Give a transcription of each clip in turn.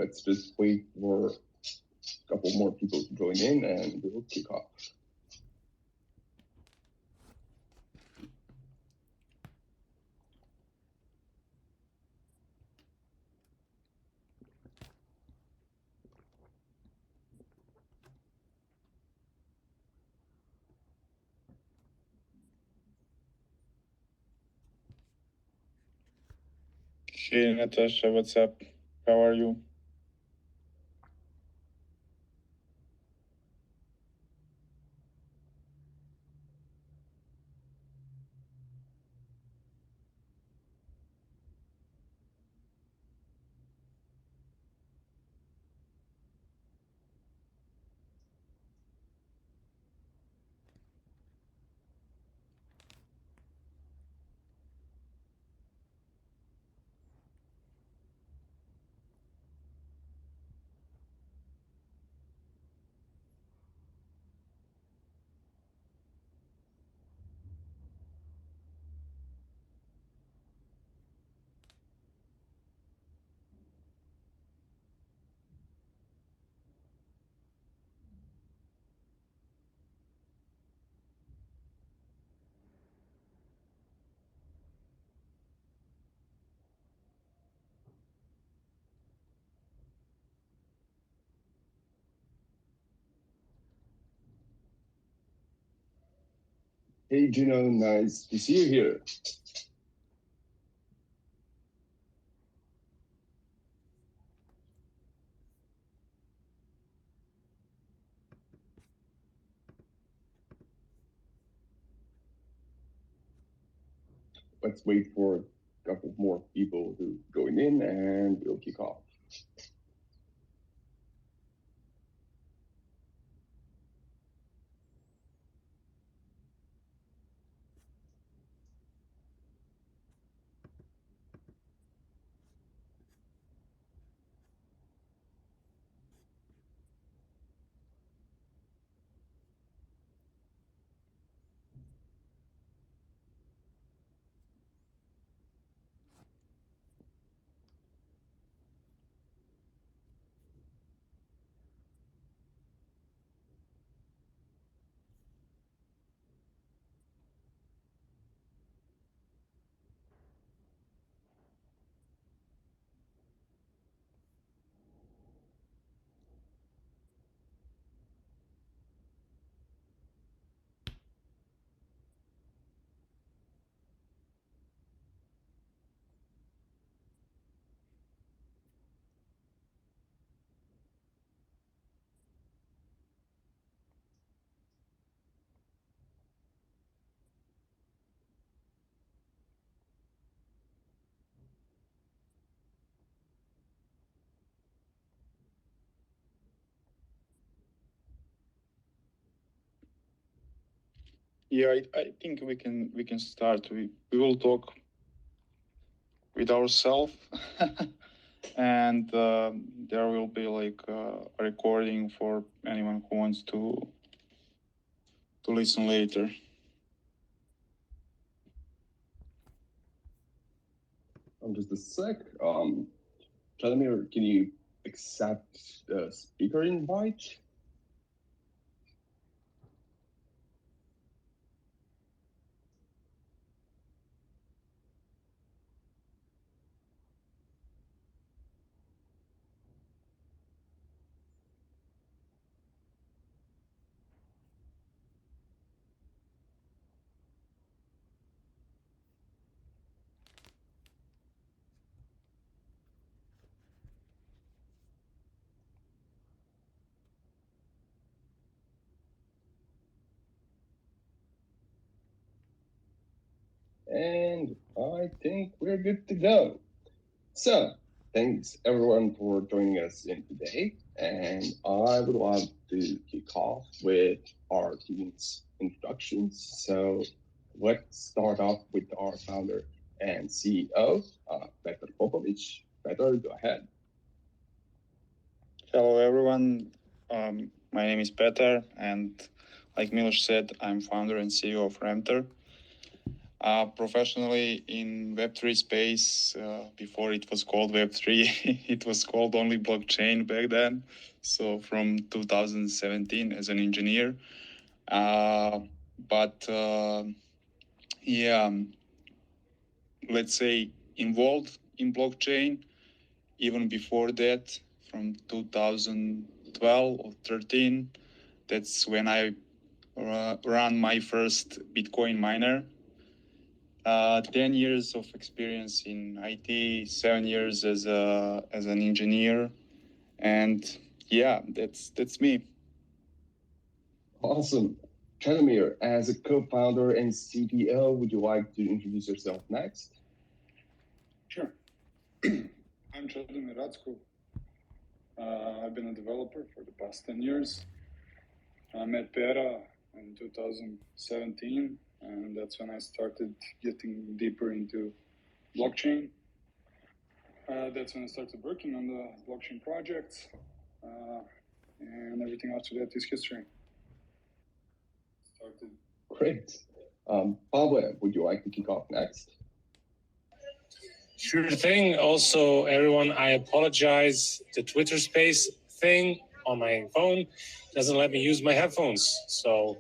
let's just wait for a couple more people to join in and we'll kick off. Hey Natasha, what's up? How are you? Hey Juno, nice to see you here. Let's wait for a couple more people to join in and we'll kick off. Yeah, I think we can start. We will talk with ourselves, and there will be like a recording for anyone who wants to listen later. Just a sec. Vladimir, can you accept the speaker invite? And I think we're good to go. So, thanks everyone for joining us in today. And I would love to kick off with our team's introductions. So, let's start off with our founder and CEO, Petar Popovic. Petar, go ahead. Hello everyone. My name is Petar, and like Milos said, I'm founder and CEO of Renfter. Professionally in Web3 space, before it was called Web3, it was called only blockchain back then. So from 2017 as an engineer. But yeah, let's say involved in blockchain even before that, from 2012 or 13. That's when I ran my first Bitcoin miner. 10 years of experience in IT, 7 years as an engineer, and yeah, that's me. Awesome. Tranamir, as a co-founder and CTO, would you like to introduce yourself next? Sure. I'm Tranamir. I've been a developer for the past 10 years. I met Pera in 2017, and that's when I started getting deeper into blockchain. That's when I started working on the blockchain projects, and everything after that is history. Great. Pablo, would you like to kick off next? Sure thing. Also, everyone, I apologize. The Twitter Space thing on my phone doesn't let me use my headphones. So,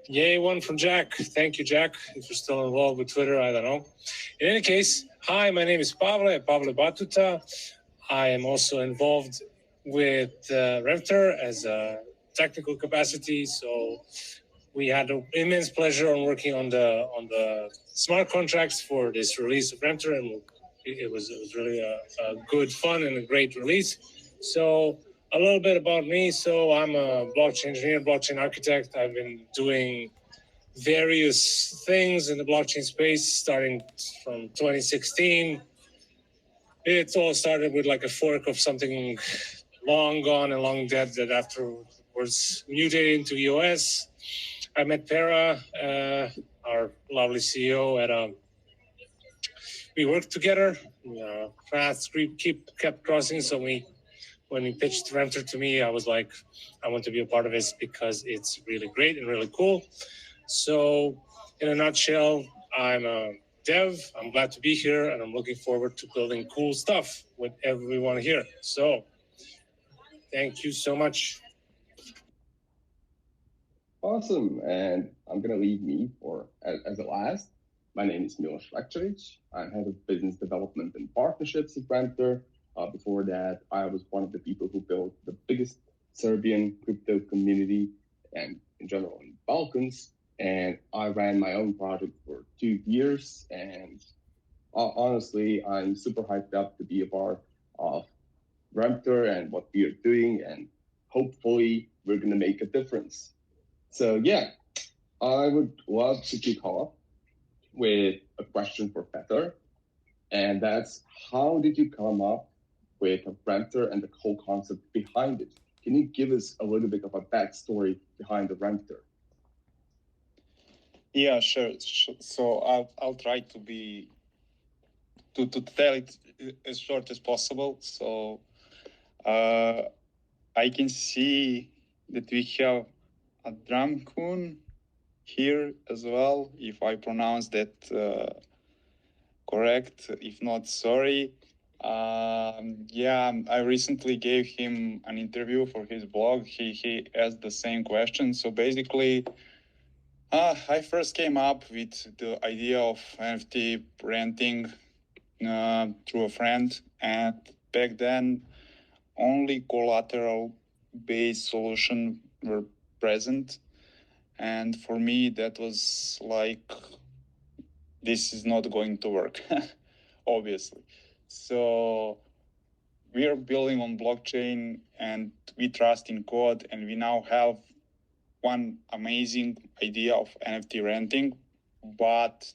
yay, one from Jack. Thank you, Jack. If you're still involved with Twitter, I don't know. In any case, hi, my name is Pavle Batuta. I am also involved with Renfter as a technical capacity. So, we had an immense pleasure on working on the smart contracts for this release of Renfter, and it was really a good fun and a great release. So a little bit about me. So I'm a blockchain engineer, blockchain architect. I've been doing various things in the blockchain space starting from 2016. It all started with like a fork of something long gone and long dead that afterwards mutated into EOS. I met Pera, our lovely CEO, at we worked together. Paths kept crossing. So when he pitched Renfter to me, I was like, I want to be a part of this because it's really great and really cool. So in a nutshell, I'm a dev. I'm glad to be here, and I'm looking forward to building cool stuff with everyone here. So thank you so much. Awesome. And I'm going to leave me as a last. My name is Miloš Lekčević. I'm head of business development and partnerships at Renfter. Before that, I was one of the people who built the biggest Serbian crypto community and in general in the Balkans. And I ran my own project for 2 years. And honestly, I'm super hyped up to be a part of Renfter and what we are doing. And hopefully, we're going to make a difference. So yeah, I would love to kick off with a question for Peter, and that's how did you come up with a Renfter and the whole concept behind it? Can you give us a little bit of a backstory behind the Renfter? Yeah, sure. So I'll try to tell it as short as possible. So I can see that we have a Dramkun here as well, if I pronounce that correct. If not, sorry. Yeah, I recently gave him an interview for his blog. He asked the same question. So basically, I first came up with the idea of NFT renting through a friend, and back then only collateral-based solutions were present, and for me that was like, this is not going to work, obviously. So we are building on blockchain and we trust in code, and we now have one amazing idea of NFT renting, but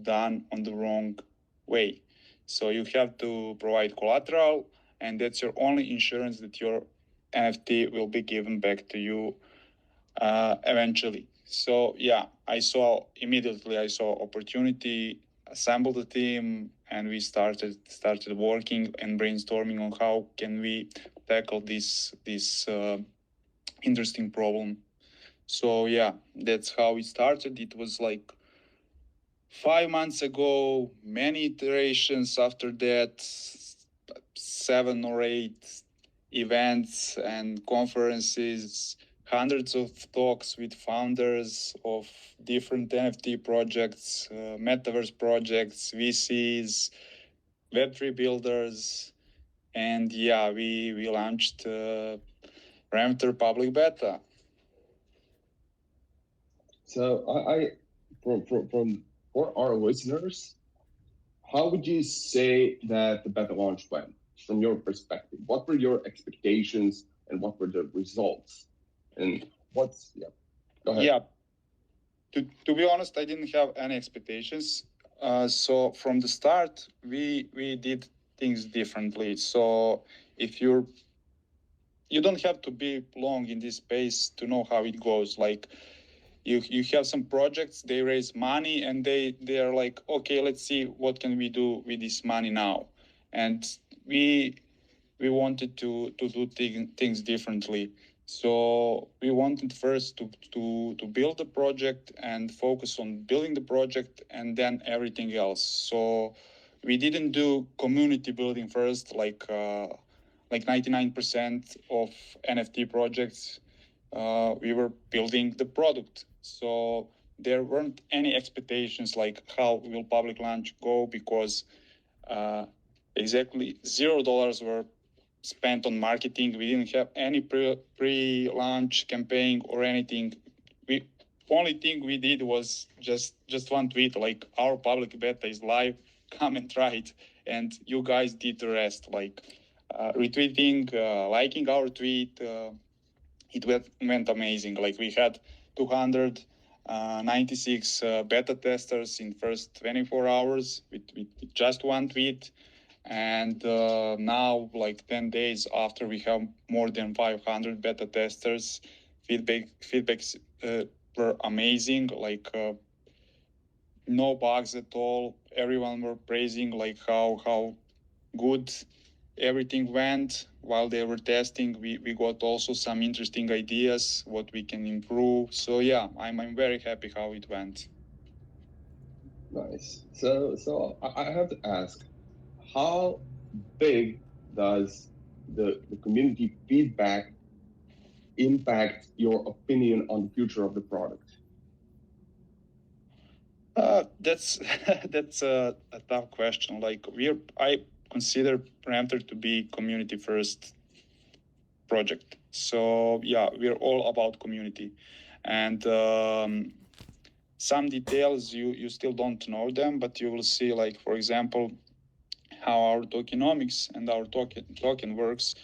done on the wrong way. So you have to provide collateral, and that's your only insurance that your NFT will be given back to you eventually. So yeah, I saw opportunity, assembled a team, and we started working and brainstorming on how can we tackle this interesting problem. So yeah, that's how it started. It was like 5 months ago, many iterations after that, 7 or 8 events and conferences, hundreds of talks with founders of different NFT projects, metaverse projects, VCs, Web3 builders, and yeah, we launched Renfter public beta. So for our listeners, how would you say that the beta launch went from your perspective? What were your expectations and what were the results? And go ahead. Yeah, to be honest, I didn't have any expectations. So from the start, we did things differently. So if you don't have to be long in this space to know how it goes. Like you have some projects, they raise money, and they are like, okay, let's see what can we do with this money now. And we wanted to do things differently. So we wanted first to build the project and focus on building the project and then everything else. So we didn't do community building first, like 99% of NFT projects. We were building the product. So there weren't any expectations like how will public launch go, because exactly $0 were spent on marketing. We didn't have any pre-launch campaign or anything. We only thing we did was just one tweet, like, our public beta is live, come and try it. And you guys did the rest, like retweeting, liking our tweet. It went amazing. Like we had 296 beta testers in first 24 hours with just one tweet. And now, like 10 days after, we have more than 500 beta testers. Feedbacks were amazing. Like no bugs at all. Everyone were praising like how good everything went while they were testing. We got also some interesting ideas what we can improve. So yeah, I'm very happy how it went. Nice. So I have to ask, how big does the community feedback impact your opinion on the future of the product? That's that's a tough question. Like I consider Renfter to be community first project. So yeah, we're all about community, and some details you still don't know them, but you will see, like for example, how our tokenomics and our token works.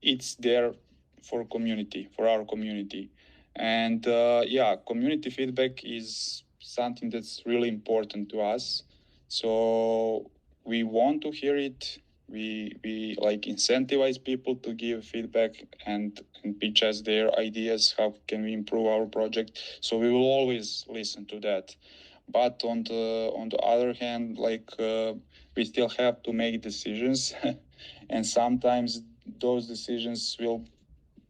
It's there for community, for our community. And yeah, community feedback is something that's really important to us. So we want to hear it. We like incentivize people to give feedback and pitch us their ideas. How can we improve our project? So we will always listen to that. But on the other hand, like we still have to make decisions, and sometimes those decisions will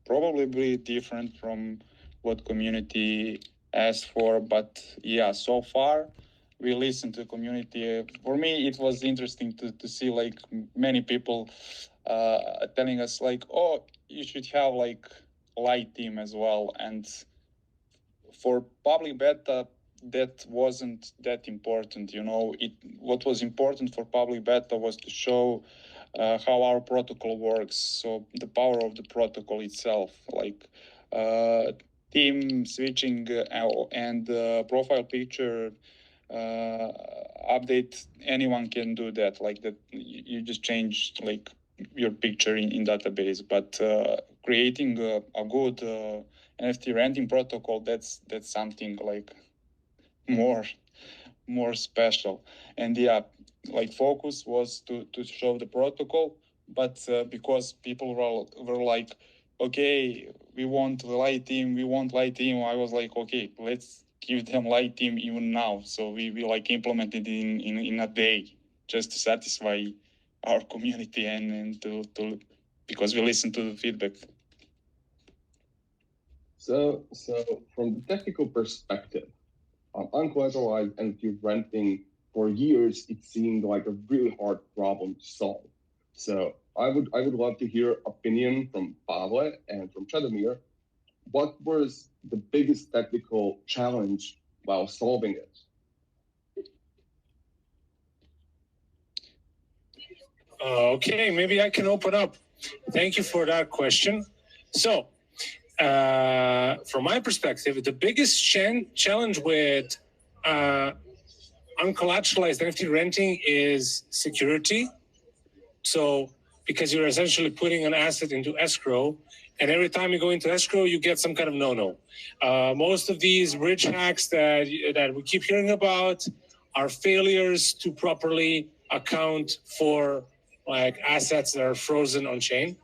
probably be different from what community asked for. But yeah, so far we listen to community. For me, it was interesting to see like many people telling us like, oh, you should have like light team as well. And for public beta, that wasn't that important. What was important for public beta was to show how our protocol works. So the power of the protocol itself, like team switching and profile picture update. Anyone can do that. Like that, you just change like your picture in database. But creating a good NFT renting protocol, that's something like more special. And yeah, like focus was to show the protocol, but because people were like, okay, we want light team, I was like, okay, let's give them light team even now. So we like implemented in a day, just to satisfy our community and to because we listen to the feedback. So from the technical perspective, uncollateralized NFT renting, for years, it seemed like a really hard problem to solve. So I would love to hear opinion from Pavle and from Chadomir. What was the biggest technical challenge while solving it? Okay, maybe I can open up. Thank you for that question. So, from my perspective, the biggest challenge with uncollateralized NFT renting is security. So, because you're essentially putting an asset into escrow, and every time you go into escrow, you get some kind of no-no. Most of these bridge hacks that we keep hearing about are failures to properly account for like assets that are frozen on chain.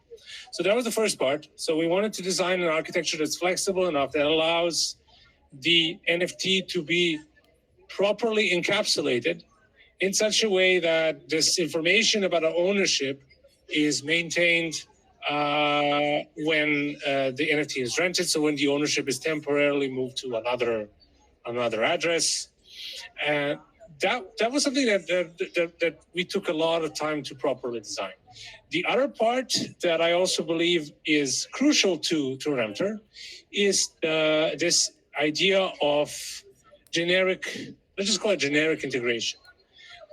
So that was the first part. So we wanted to design an architecture that's flexible enough that allows the NFT to be properly encapsulated in such a way that this information about our ownership is maintained when the NFT is rented. So when the ownership is temporarily moved to another address. That was something that we took a lot of time to properly design. The other part that I also believe is crucial to Renfter is this idea of generic, let's just call it generic integration.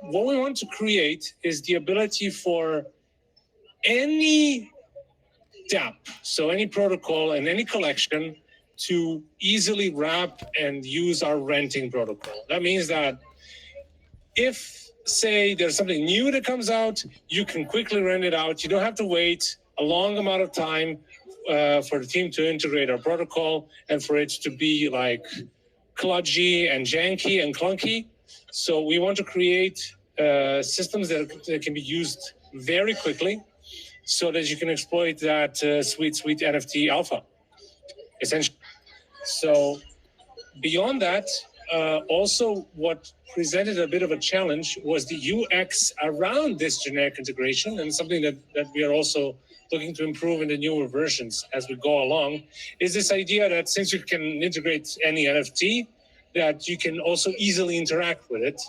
What we want to create is the ability for any dApp, so any protocol and any collection, to easily wrap and use our renting protocol. That means that if, say, there's something new that comes out, you can quickly rent it out. You don't have to wait a long amount of time for the team to integrate our protocol and for it to be like kludgy and janky and clunky. So we want to create systems that can be used very quickly so that you can exploit that sweet NFT alpha, essentially. So beyond that, also what presented a bit of a challenge was the UX around this generic integration, and something that we are also looking to improve in the newer versions as we go along, is this idea that since you can integrate any NFT, that you can also easily interact with it.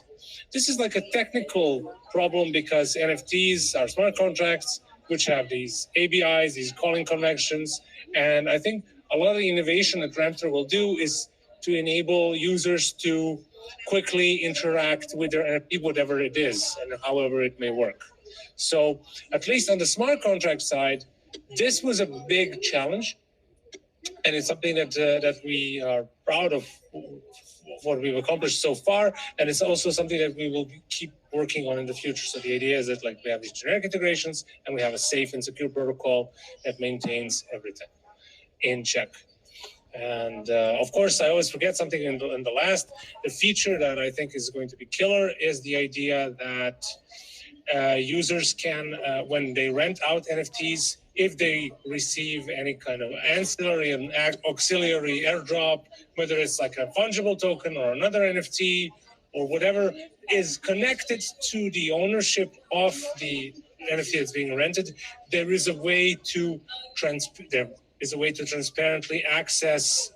This is like a technical problem because NFTs are smart contracts, which have these ABIs, these calling conventions, and I think a lot of the innovation that Renfter will do is to enable users to quickly interact with their NFT, whatever it is, and however it may work. So at least on the smart contract side, this was a big challenge, and it's something that we are proud of what we've accomplished so far, and it's also something that we will keep working on in the future. So the idea is that like we have these generic integrations, and we have a safe and secure protocol that maintains everything in check. And of course, I always forget something in the last. The feature that I think is going to be killer is the idea that users can, when they rent out NFTs, if they receive any kind of ancillary and auxiliary airdrop, whether it's like a fungible token or another NFT or whatever, is connected to the ownership of the NFT that's being rented, there is a way to transparently access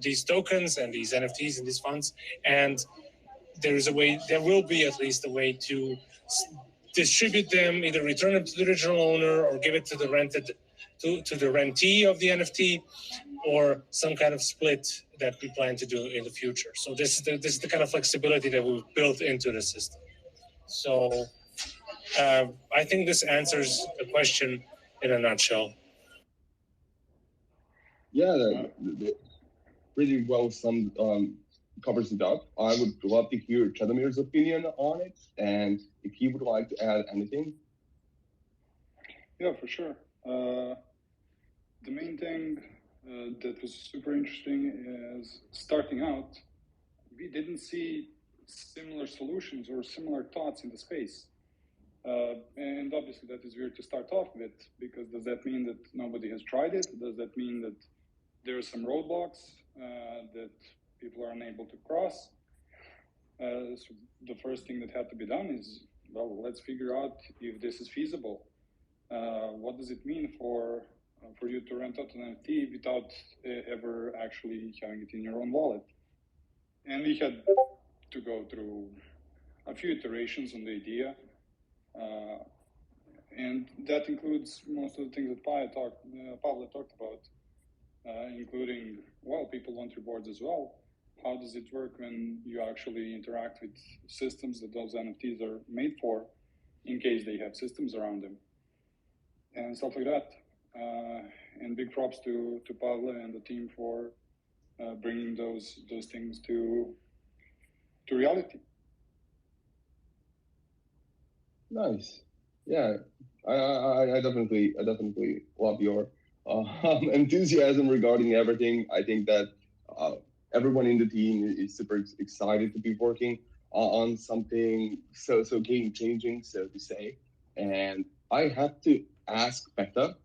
these tokens and these NFTs and these funds, and there will be at least a way to distribute them, either return them to the original owner or give it to the rentee of the NFT, or some kind of split that we plan to do in the future. So this is the kind of flexibility that we've built into the system. So I think this answers the question in a nutshell. Yeah, that pretty well summed covers it up. I would love to hear Chadomir's opinion on it, and if he would like to add anything. Yeah, for sure. The main thing that was super interesting is starting out, we didn't see similar solutions or similar thoughts in the space. And obviously that is weird to start off with, because does that mean that nobody has tried it? Does that mean that there are some roadblocks that people are unable to cross? So the first thing that had to be done is, well, let's figure out if this is feasible. What does it mean for you to rent out an NFT without ever actually having it in your own wallet? And we had to go through a few iterations on the idea. And that includes most of the things that Pavle talked about, including, well, people want rewards as well. How does it work when you actually interact with systems that those NFTs are made for, in case they have systems around them, and stuff like that. And big props to Pavle and the team for bringing those things to reality. Nice. Yeah, I definitely love your enthusiasm regarding everything. I think that everyone in the team is super excited to be working on something so game changing, so to say. And I have to ask Beta,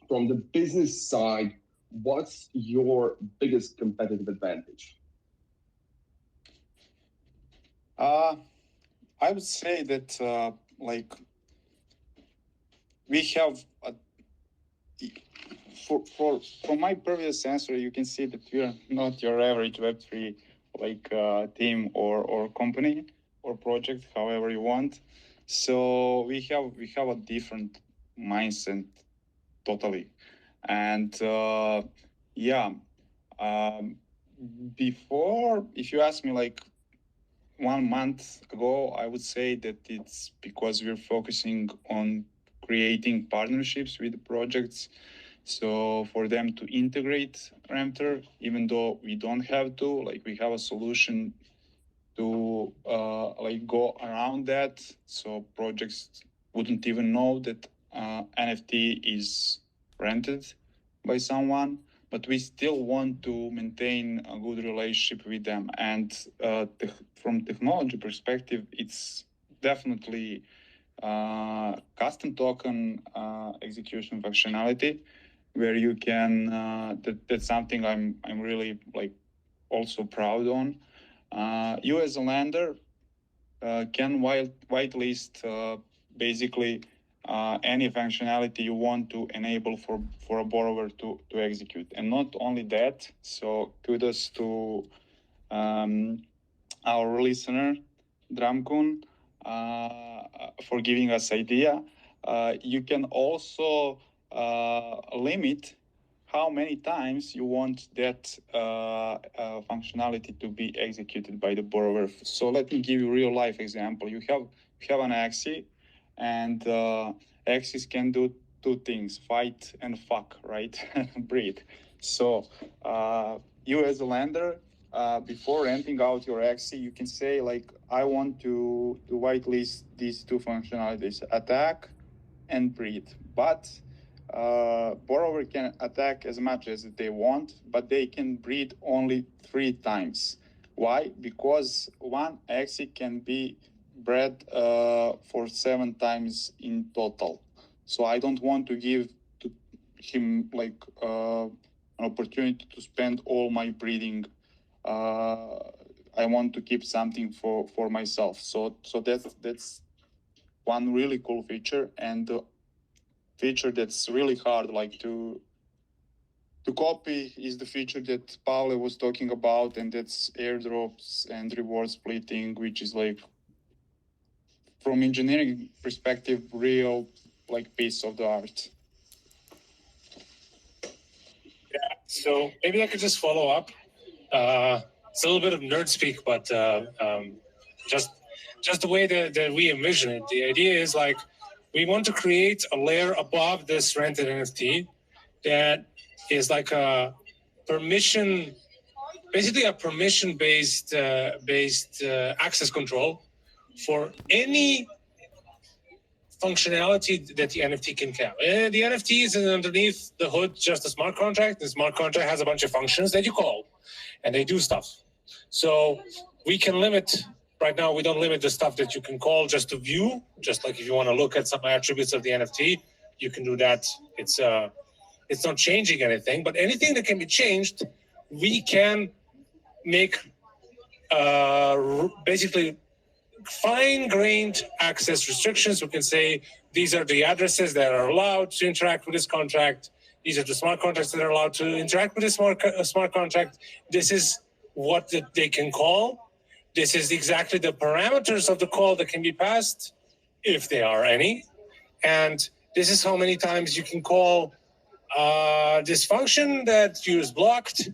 from the business side, what's your biggest competitive advantage? I would say that like we have from my previous answer, you can see that we are not your average Web3 like team or company or project, however you want. So we have a different mindset totally, and yeah. Before, if you ask me like 1 month ago, I would say that it's because we're focusing on creating partnerships with the projects. So for them to integrate Renfter, even though we don't have to, like we have a solution to like go around that. So projects wouldn't even know that NFT is rented by someone, but we still want to maintain a good relationship with them. And from technology perspective, it's definitely custom token execution functionality, where you can that's something I'm really like also proud on. You as a lender can whitelist basically any functionality you want to enable for a borrower to execute. And not only that, so kudos to our listener, Dramkun, for giving us idea. You can also limit how many times you want that functionality to be executed by the borrower. So let me give you a real life example. You have an Axie, and Axies can do two things: fight and fuck, right? Breed. So you as a lender, before renting out your Axie, you can say like, I want to whitelist these two functionalities: attack and breed. But borrower can attack as much as they want, but they can breed only 3 times. Why? Because one Axie can be bred for 7 times in total. So I don't want to give to him like an opportunity to spend all my breeding. I want to keep something for myself. So that's one really cool feature, and feature that's really hard like to copy is the feature that Paolo was talking about, and that's airdrops and reward splitting, which is like, from engineering perspective, real like piece of the art. Yeah, so maybe I could just follow up. It's a little bit of nerd speak, but just the way that we envision it. The idea is like, we want to create a layer above this rented NFT that is like a permission, basically a permission-based access control for any functionality that the NFT can have. The NFT is underneath the hood just a smart contract. The smart contract has a bunch of functions that you call, and they do stuff. So we can limit. Right now, we don't limit the stuff that you can call just to view. Just like if you want to look at some attributes of the NFT, you can do that. It's not changing anything, but anything that can be changed, we can make basically fine-grained access restrictions. We can say these are the addresses that are allowed to interact with this contract. These are the smart contracts that are allowed to interact with this smart contract. This is what they can call. This is exactly the parameters of the call that can be passed, if there are any. And this is how many times you can call this function that you is blocked,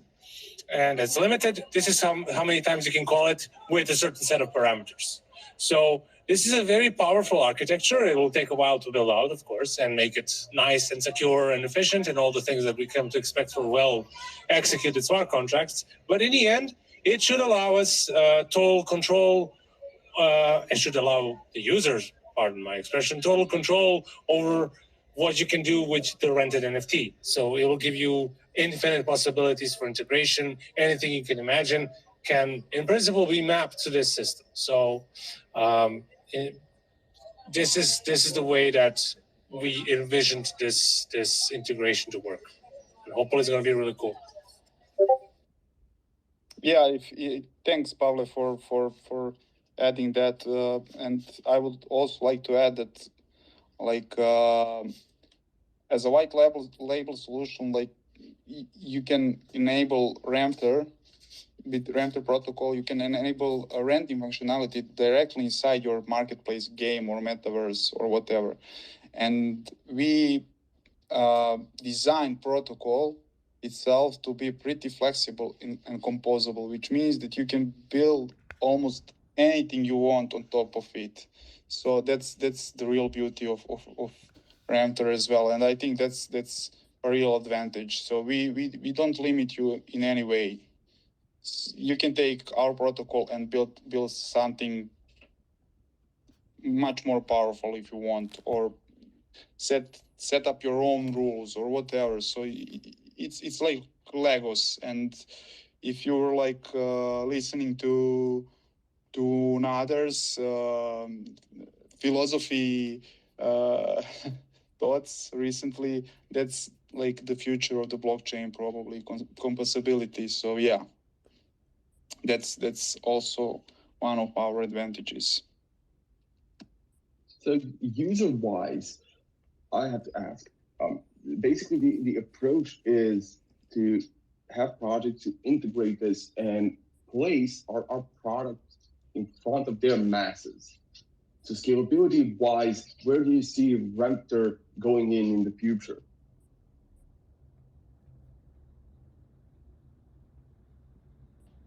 and it's limited. This is how many times you can call it with a certain set of parameters. So this is a very powerful architecture. It will take a while to build out, of course, and make it nice and secure and efficient and all the things that we come to expect for well-executed smart contracts. But in the end, it should allow us total control. It should allow the users, pardon my expression, total control over what you can do with the rented NFT. So it will give you infinite possibilities for integration. Anything you can imagine can, in principle, be mapped to this system. So this is the way that we envisioned this integration to work. And hopefully, it's going to be really cool. Yeah, thanks, Pavle, for adding that. And I would also like to add that, like, as a white label solution, like you can enable Renfter. With Renfter protocol, you can enable a renting functionality directly inside your marketplace game or metaverse or whatever. And we design protocol itself to be pretty flexible and composable, which means that you can build almost anything you want on top of it. So that's the real beauty of Renfter as well, and I think that's a real advantage. So we don't limit you in any way. You can take our protocol and build something much more powerful if you want, or set up your own rules or whatever. So it's like Legos. And if you're like listening to others philosophy thoughts recently, that's like the future of the blockchain, probably composability. So yeah, that's also one of our advantages. So user-wise, I have to ask, basically the approach is to have projects to integrate this and place our product in front of their masses. So scalability-wise, where do you see Renfter going in the future?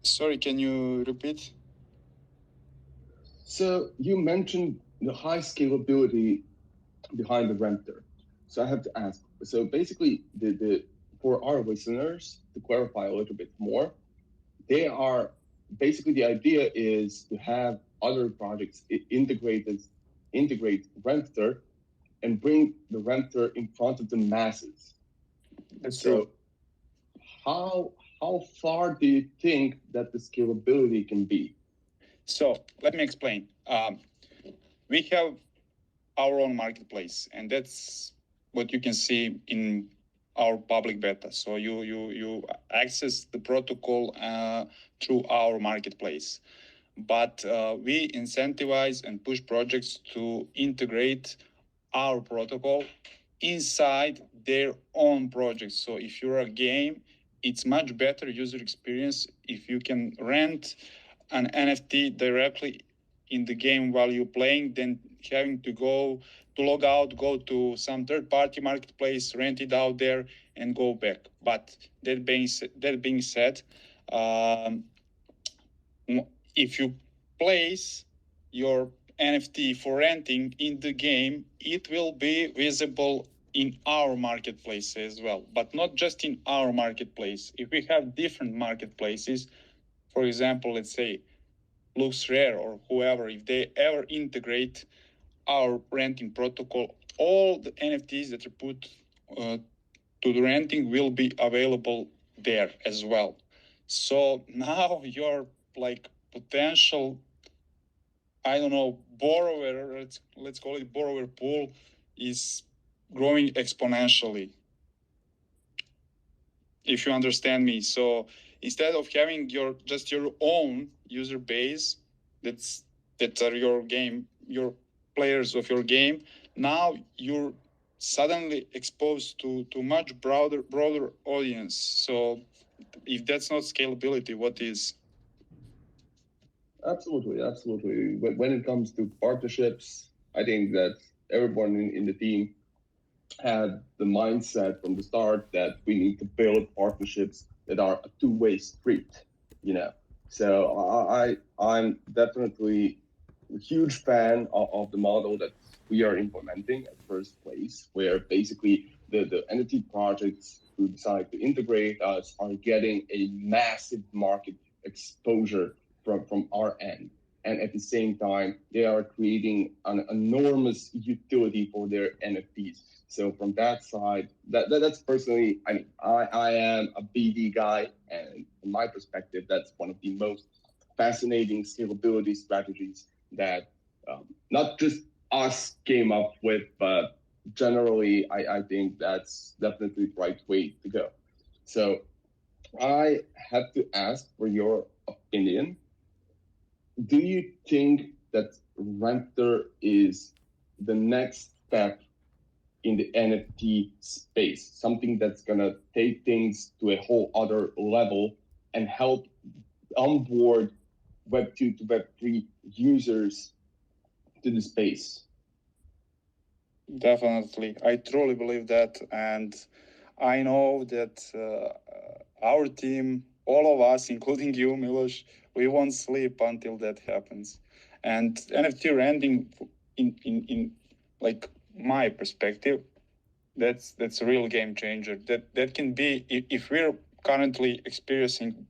Sorry, can you repeat? So you mentioned the high scalability behind the Renfter. So I have to ask, so basically for our listeners, to clarify a little bit more, they are basically, the idea is to have other projects integrate Renfter and bring the Renfter in front of the masses. That's so true. How far do you think that the scalability can be? So let me explain. We have our own marketplace, and that's what you can see in our public beta. So you access the protocol through our marketplace, but we incentivize and push projects to integrate our protocol inside their own projects. So if you're a game, it's much better user experience if you can rent an NFT directly in the game while you're playing than having to log out, go to some third-party marketplace, rent it out there, and go back. But that being said, if you place your NFT for renting in the game, it will be visible in our marketplace as well, but not just in our marketplace. If we have different marketplaces, for example, let's say LuxRare or whoever, if they ever integrate our renting protocol, all the NFTs that are put to the renting will be available there as well. So now your like potential, I don't know, borrower, let's call it borrower pool, is growing exponentially, if you understand me. So instead of having your own user base that are your players of your game, now you're suddenly exposed to much broader audience. So if that's not scalability, what is? Absolutely, absolutely. When it comes to partnerships, I think that everyone in the team had the mindset from the start that we need to build partnerships that are a two-way street, you know. So I'm definitely a huge fan of the model that we are implementing at first place, where basically the NFT projects who decide to integrate us are getting a massive market exposure from our end. And at the same time, they are creating an enormous utility for their NFTs. So from that side, that's personally, I am a BD guy, and from my perspective, that's one of the most fascinating scalability strategies that not just us came up with, but generally, I think that's definitely the right way to go. So I have to ask for your opinion. Do you think that Renfter is the next step in the NFT space, something that's gonna take things to a whole other level and help onboard Web2 to Web3 users to the space? Definitely. I truly believe that. And I know that our team, all of us, including you, Milos, we won't sleep until that happens. And NFT renting, in like my perspective, that's a real game changer. That can be if we're currently experiencing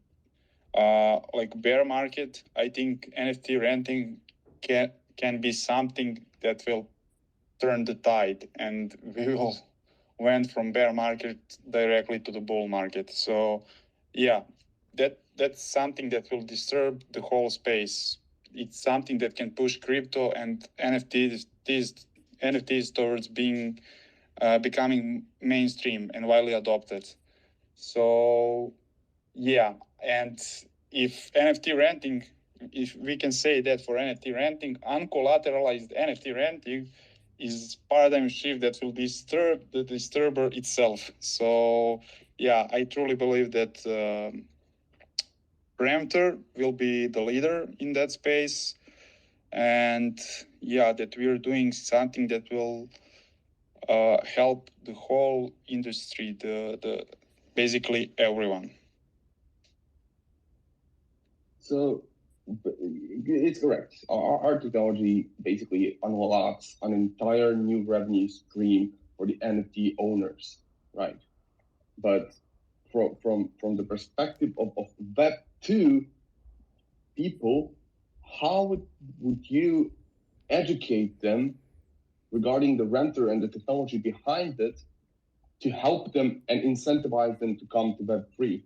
like bear market. I think NFT renting can be something that will turn the tide, and we will went from bear market directly to the bull market. So yeah, that's something that will disturb the whole space. It's something that can push crypto and NFTs towards being becoming mainstream and widely adopted. So yeah, and if NFT renting, if we can say that for NFT renting, uncollateralized NFT renting is paradigm shift that will disturb the disturber itself. So yeah, I truly believe that Renfter will be the leader in that space, and yeah, that we are doing something that will help the whole industry, the basically everyone. So it's correct. Our technology basically unlocks an entire new revenue stream for the NFT owners, right? But from the perspective of Web2 people, how would you educate them regarding the renter and the technology behind it to help them and incentivize them to come to Web3?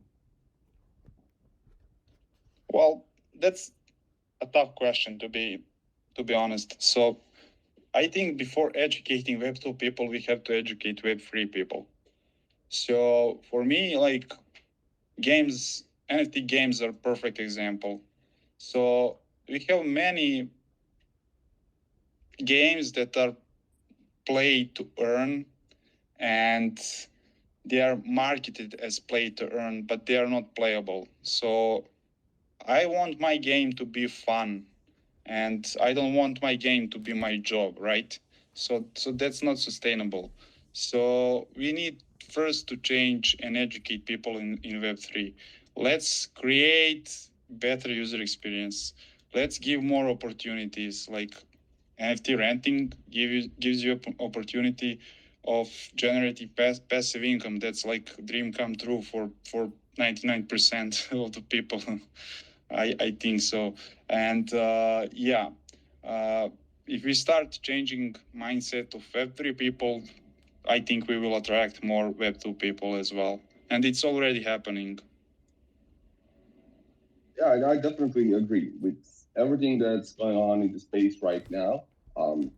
Well, that's a tough question to be honest. So I think before educating Web2 people, we have to educate Web3 people. So for me, like games, NFT games are perfect example. So we have many games that are played to earn, and they are marketed as play to earn, but they are not playable. So I want my game to be fun, and I don't want my game to be my job, right? So that's not sustainable. So we need first to change and educate people in Web3. Let's create better user experience. Let's give more opportunities, like NFT renting gives you opportunity of generating passive income. That's like dream come true for 99% of the people. I think so. And yeah, uh, if we start changing mindset of Web3 people, I think we will attract more Web2 people as well. And it's already happening. Yeah, I definitely agree with everything that's going on in the space right now. Um,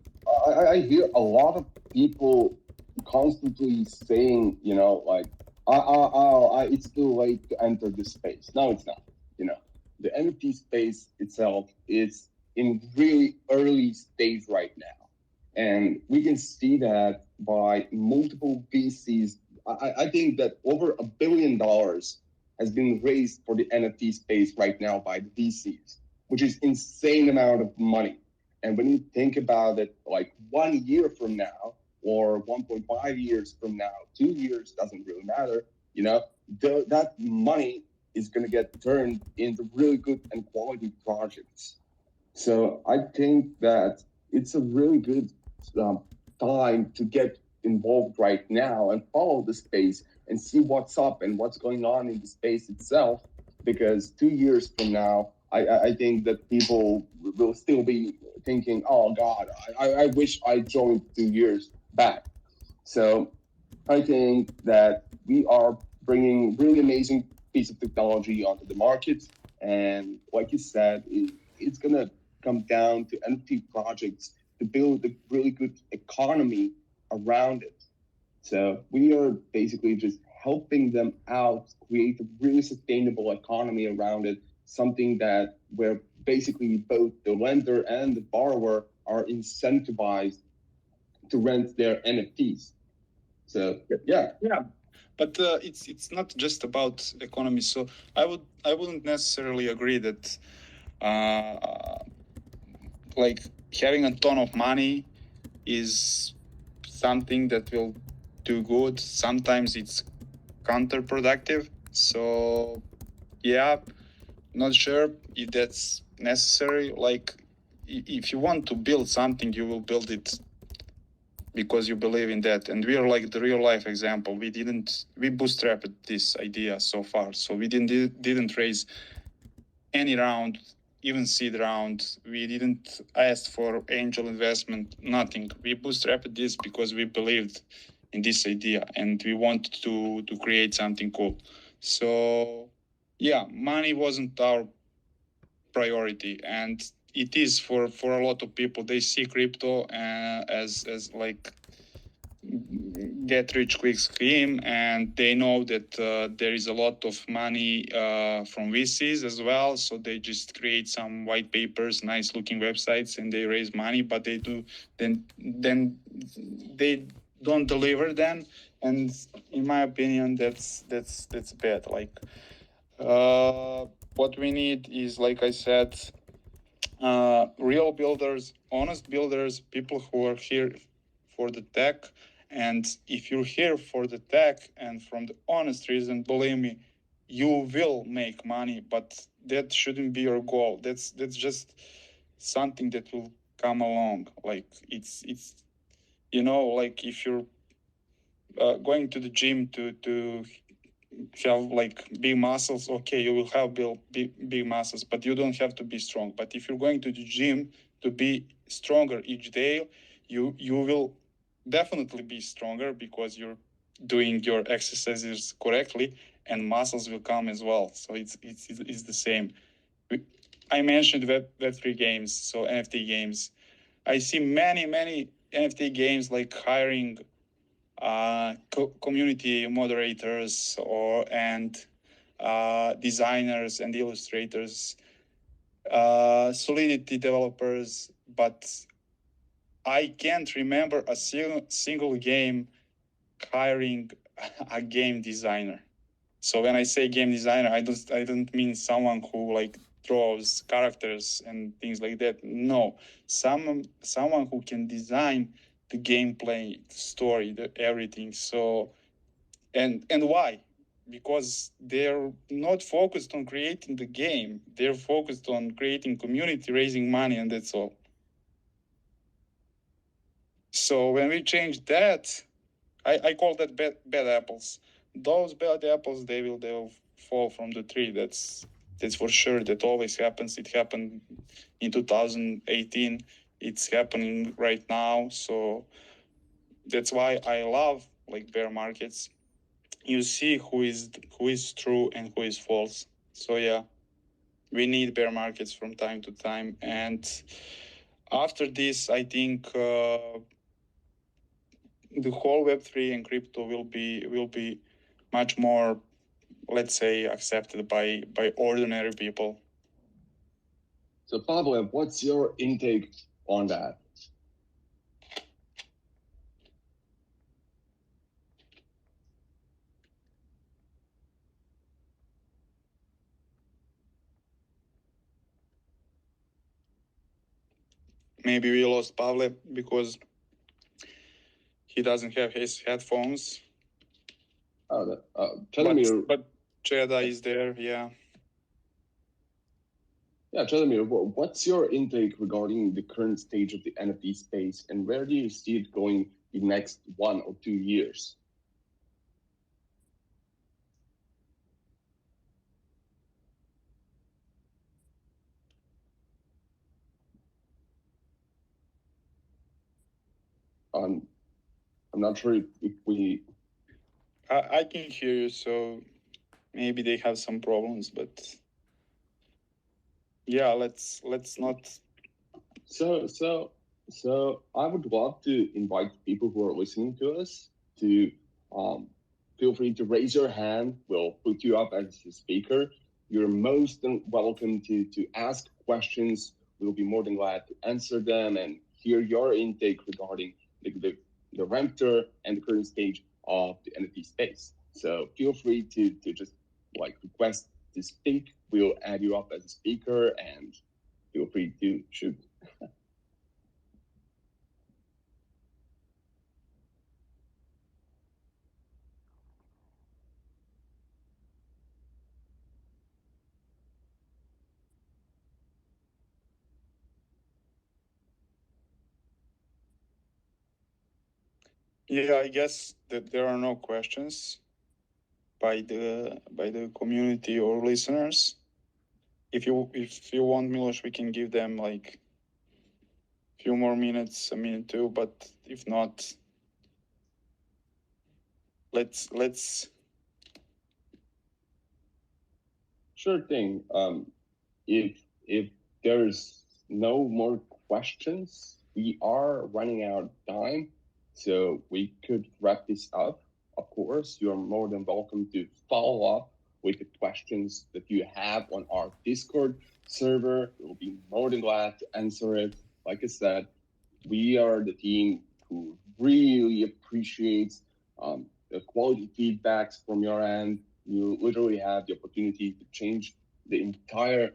I hear a lot of people constantly saying, like, it's too late to enter this space. No, it's not. You know, the NFT space itself is in really early stage right now. And we can see that by multiple VCs. I think that over $1 billion has been raised for the NFT space right now by the VCs, which is insane amount of money. And when you think about it, like 1 year from now or 1.5 years from now, 2 years doesn't really matter. That money is going to get turned into really good and quality projects. So I think that it's a really good time to get involved right now and follow the space and see what's up and what's going on in the space itself. Because 2 years from now, I think that people will still be thinking, oh God, I wish I joined 2 years back. So I think that we are bringing really amazing piece of technology onto the market. And like you said, it's going to come down to NFT projects to build a really good economy around it. So we are basically just helping them out, create a really sustainable economy around it, something that where basically both the lender and the borrower are incentivized to rent their NFTs. So yeah. But it's not just about economy. So I wouldn't necessarily agree that like having a ton of money is something that will do good. Sometimes it's counterproductive. So yeah, not sure if that's necessary. Like if you want to build something, you will build it because you believe in that. And we are like the real life example. We bootstrapped this idea so far. So we didn't raise any round, even seed round. We didn't ask for angel investment, nothing. We bootstrapped this because we believed in this idea and we wanted to create something cool. So yeah, money wasn't our priority, and it is for a lot of people. They see crypto as like get rich quick scheme, and they know that there is a lot of money from VCs as well, so they just create some white papers, nice looking websites, and they raise money, but they do then they don't deliver then. And in my opinion, that's bad. Like what we need is, like I said, real builders, honest builders, people who are here for the tech. And if you're here for the tech and from the honest reason, believe me, you will make money, but that shouldn't be your goal. That's just something that will come along. Like it's like if you're going to the gym to have like big muscles, okay, you will have big muscles, but you don't have to be strong. But if you're going to the gym to be stronger each day, you will definitely be stronger because you're doing your exercises correctly, and muscles will come as well. So it's the same. I mentioned Web3 games, so NFT games. I see many NFT games like hiring community moderators and designers and illustrators, Solidity developers, but I can't remember a single game hiring a game designer. So when I say game designer, I don't mean someone who like draws characters and things like that. No, someone who can design the gameplay, the story, everything. So and why? Because they're not focused on creating the game. They're focused on creating community, raising money, and that's all. So when we change that, I call that bad apples. Those bad apples, they will fall from the tree. That's for sure. That always happens. It happened in 2018. It's happening right now. So that's why I love like bear markets. You see who is true and who is false. So yeah, we need bear markets from time to time. And after this, I think the whole Web3 and crypto will be much more, let's say, accepted by ordinary people. So Pavle, what's your intake on that? maybe we lost Pavle because he doesn't have his headphones. Chedomir, But Cheda is there, yeah. Yeah, Chedomir, what's your intake regarding the current stage of the NFT space, and where do you see it going the next 1 or 2 years? I'm not sure if we. I can hear you, so maybe they have some problems, but yeah, let's not. So I would love to invite people who are listening to us to feel free to raise your hand. We'll put you up as a speaker. You're most welcome to ask questions. We'll be more than glad to answer them and hear your intake regarding the Renfter and the current stage of the NFT space. So feel free to just request to speak. We'll add you up as a speaker, and feel free to shoot. Yeah, I guess that there are no questions by the community or listeners. If you want, Milos, we can give them like a few more minutes, a minute too. But if not, let's. Sure thing. If there's no more questions, we are running out of time, so we could wrap this up. Of course, you are more than welcome to follow up with the questions that you have on our Discord server. We'll be more than glad to answer it. Like I said, we are the team who really appreciates the quality feedbacks from your end. You literally have the opportunity to change the entire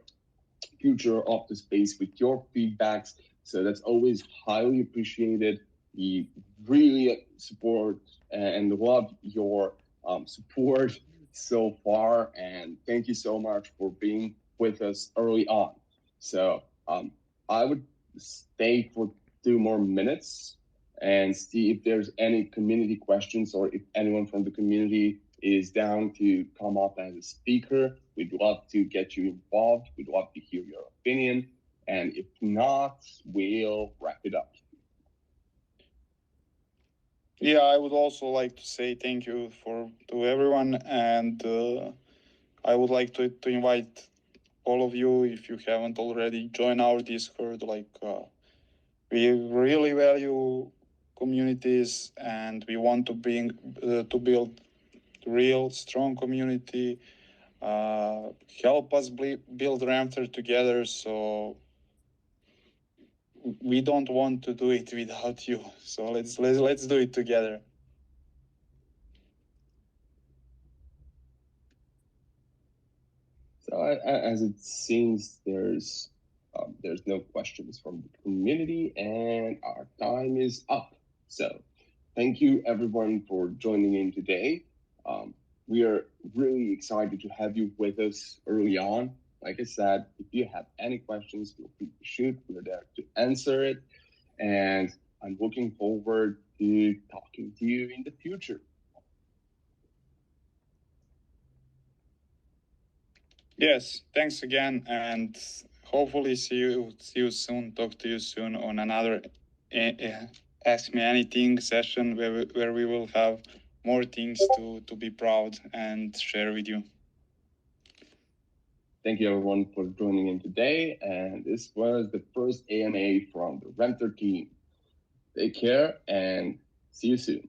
future of the space with your feedbacks. So that's always highly appreciated. We really support and love your support so far. And thank you so much for being with us early on. So I would stay for 2 more minutes and see if there's any community questions or if anyone from the community is down to come up as a speaker. We'd love to get you involved. We'd love to hear your opinion. And if not, we'll wrap it up. Yeah, I would also like to say thank you to everyone, and I would like to invite all of you, if you haven't already, join our Discord. We really value communities, and we want to build real strong community. Help us build Renfter together. So we don't want to do it without you. So let's do it together. So as it seems, there's no questions from the community, and our time is up. So thank you everyone for joining in today. We are really excited to have you with us early on. Like I said, if you have any questions, feel free to shoot. We're there to answer it. And I'm looking forward to talking to you in the future. Yes, thanks again, and hopefully see you soon. Talk to you soon on another Ask Me Anything session where we will have more things to be proud and share with you. Thank you everyone for joining in today, and this was the first AMA from the Renfter team. Take care and see you soon.